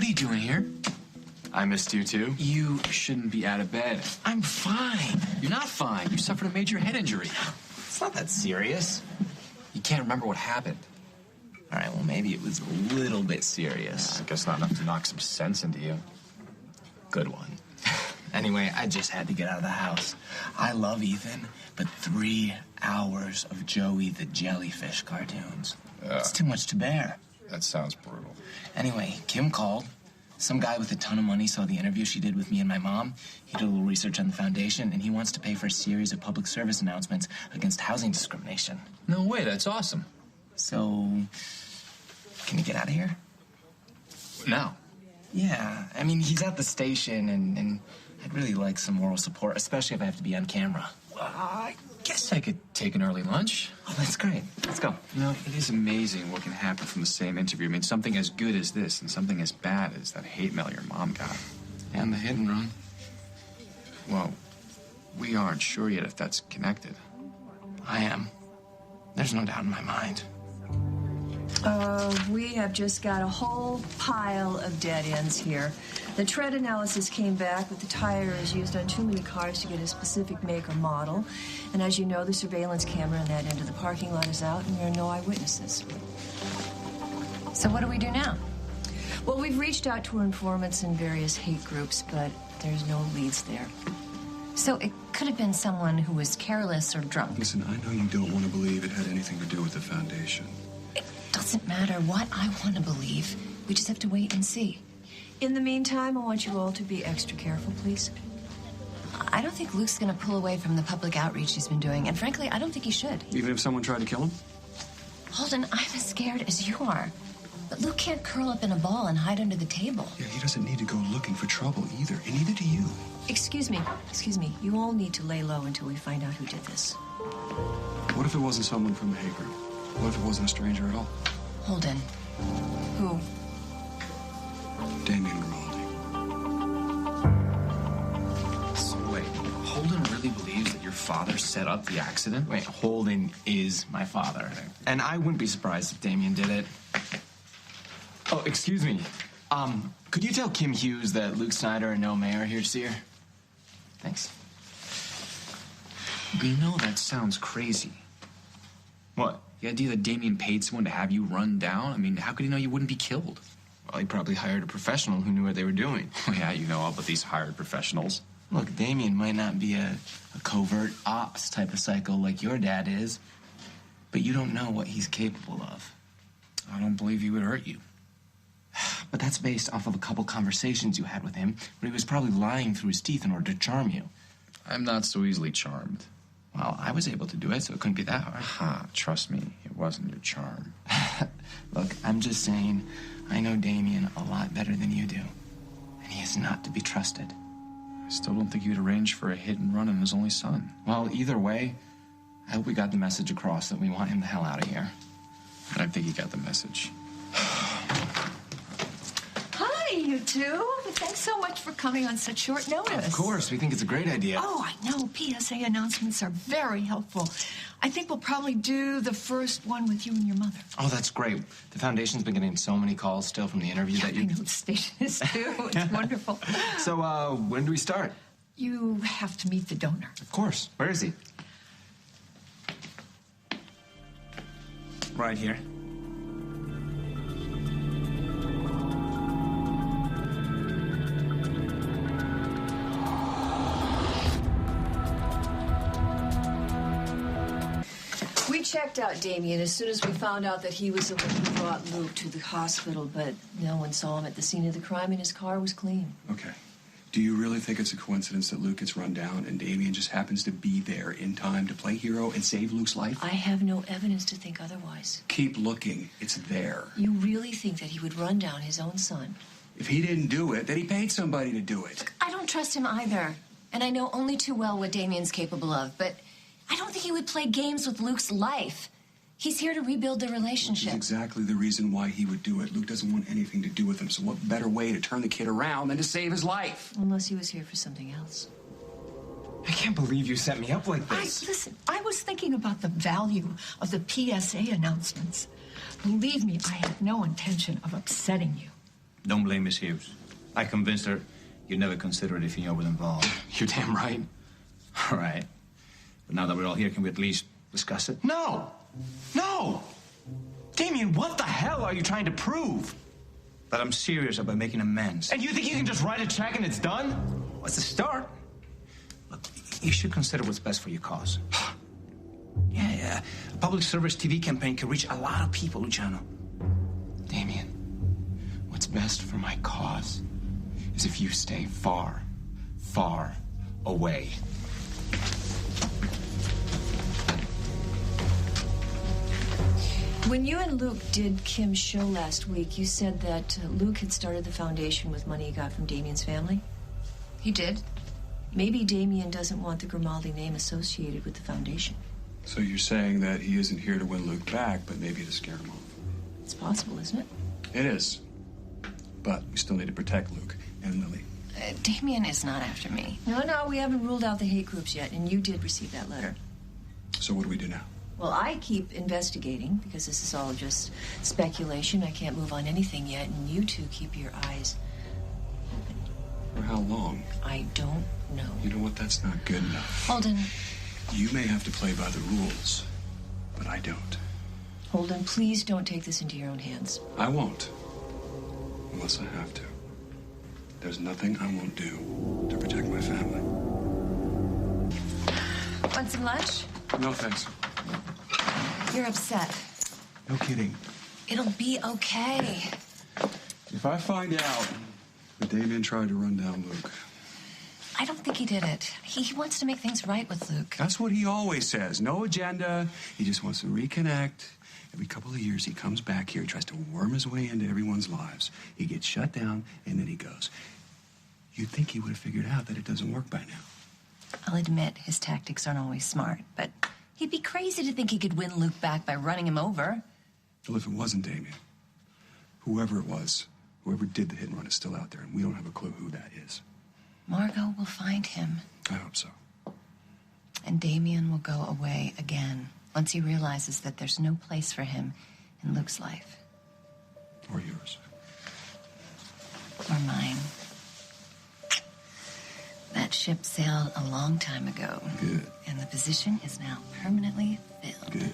are you doing here? I missed you too. You shouldn't be out of bed. I'm fine. You're not fine. You suffered a major head injury. It's not that serious. You can't remember what happened. All right, well, maybe it was a little bit serious. I guess not enough to knock some sense into you. Good one. Anyway, I just had to get out of the house. I love Ethan, but 3 hours of Joey the Jellyfish cartoons. It's too much to bear. That sounds brutal. Anyway, Kim called. Some guy with a ton of money saw the interview she did with me and my mom. He did a little research on the foundation, and he wants to pay for a series of public service announcements against housing discrimination. No way, that's awesome. So, can you get out of here? Now? Yeah, I mean, he's at the station, and I'd really like some moral support, especially if I have to be on camera. I guess I could take an early lunch. Oh, that's great. Let's go. You know, it is amazing what can happen from the same interview. I mean, something as good as this and something as bad as that hate mail your mom got. And the hit and run. Well, we aren't sure yet if that's connected. I am. There's no doubt in my mind. We have just got a whole pile of dead ends here. The tread analysis came back that the tire is used on too many cars to get a specific make or model. And as you know, the surveillance camera on that end of the parking lot is out, and there are no eyewitnesses. So what do we do now? Well, we've reached out to informants in various hate groups, but there's no leads there. So it could have been someone who was careless or drunk. Listen, I know you don't want to believe it had anything to do with the foundation. It doesn't matter what I want to believe. We just have to wait and see. In the meantime, I want you all to be extra careful, please. I don't think Luke's going to pull away from the public outreach he's been doing, and frankly, I don't think he should. Even if someone tried to kill him? Holden, I'm as scared as you are. But Luke can't curl up in a ball and hide under the table. Yeah, he doesn't need to go looking for trouble either, and neither do you. Excuse me. You all need to lay low until we find out who did this. What if it wasn't someone from the hate group? What if it wasn't a stranger at all? Holden. Who? Damian Grimaldi. So wait, Holden really believes that your father set up the accident? Wait, Holden is my father. And I wouldn't be surprised if Damian did it. Oh, excuse me. Could you tell Kim Hughes that Luke Snyder and No May are here to see her? Thanks. You know that sounds crazy. What? The idea that Damian paid someone to have you run down? I mean, how could he know you wouldn't be killed? Well, he probably hired a professional who knew what they were doing. Oh, yeah, you know all about these hired professionals. Look, Damian might not be a covert ops type of psycho like your dad is, but you don't know what he's capable of. I don't believe he would hurt you. But that's based off of a couple conversations you had with him where he was probably lying through his teeth in order to charm you. I'm not so easily charmed. Well, I was able to do it, so it couldn't be that hard. Ha, trust me, it wasn't your charm. Look, I'm just saying, I know Damian a lot better than you do, and he is not to be trusted. I still don't think you'd arrange for a hit and run on his only son. Well, either way, I hope we got the message across that we want him the hell out of here. I don't think he got the message. Hi, you two. Thanks so much for coming on such short notice. Of course, we think it's a great idea. Oh, I know. PSA announcements are very helpful. I think we'll probably do the first one with you and your mother. Oh, that's great. The foundation's been getting so many calls still from the interview that you... I know the station is too. It's wonderful. So, when do we start? You have to meet the donor. Of course. Where is he? Right here. We checked out Damian as soon as we found out that he was the one who brought Luke to the hospital, but no one saw him at the scene of the crime, and his car was clean. Okay. Do you really think it's a coincidence that Luke gets run down and Damian just happens to be there in time to play hero and save Luke's life? I have no evidence to think otherwise. Keep looking. It's there. You really think that he would run down his own son? If he didn't do it, then he paid somebody to do it. I don't trust him either. And I know only too well what Damian's capable of, but I don't think he would play games with Luke's life. He's here to rebuild the relationship. Which is exactly the reason why he would do it. Luke doesn't want anything to do with him, so what better way to turn the kid around than to save his life? Unless he was here for something else. I can't believe you set me up like this. Listen, I was thinking about the value of the PSA announcements. Believe me, I had no intention of upsetting you. Don't blame Miss Hughes. I convinced her you'd never consider it if you knew I was involved. You're damn right. All right. But now that we're all here, can we at least discuss it? No! No! Damian, what the hell are you trying to prove? That I'm serious about making amends. And you think you can just write a check and it's done? What's the start? Look, you should consider what's best for your cause. Yeah. A public service TV campaign can reach a lot of people, Luciano. Damian, what's best for my cause is if you stay far, far away. When you and Luke did Kim's show last week, you said that Luke had started the foundation with money he got from Damian's family. He did? Maybe Damian doesn't want the Grimaldi name associated with the foundation. So you're saying that he isn't here to win Luke back, but maybe to scare him off? It's possible, isn't it? It is. But we still need to protect Luke and Lily. Damian is not after me. No, we haven't ruled out the hate groups yet, and you did receive that letter. So what do we do now? Well, I keep investigating, because this is all just speculation. I can't move on anything yet, and you two keep your eyes open. For how long? I don't know. You know what? That's not good enough. Holden. You may have to play by the rules, but I don't. Holden, please don't take this into your own hands. I won't. Unless I have to. There's nothing I won't do to protect my family. Want some lunch? No, thanks. You're upset. No kidding. It'll be okay. If I find out that Damian tried to run down Luke... I don't think he did it. He wants to make things right with Luke. That's what he always says. No agenda. He just wants to reconnect. Every couple of years, he comes back here. He tries to worm his way into everyone's lives. He gets shut down, and then he goes. You'd think he would have figured out that it doesn't work by now. I'll admit his tactics aren't always smart, but he'd be crazy to think he could win Luke back by running him over. Well, if it wasn't Damian, whoever it was, whoever did the hit and run is still out there, and we don't have a clue who that is. Margot will find him. I hope so. And Damian will go away again once he realizes that there's no place for him in Luke's life. Or yours. Or mine. That ship sailed a long time ago. Good. And the position is now permanently filled. Good.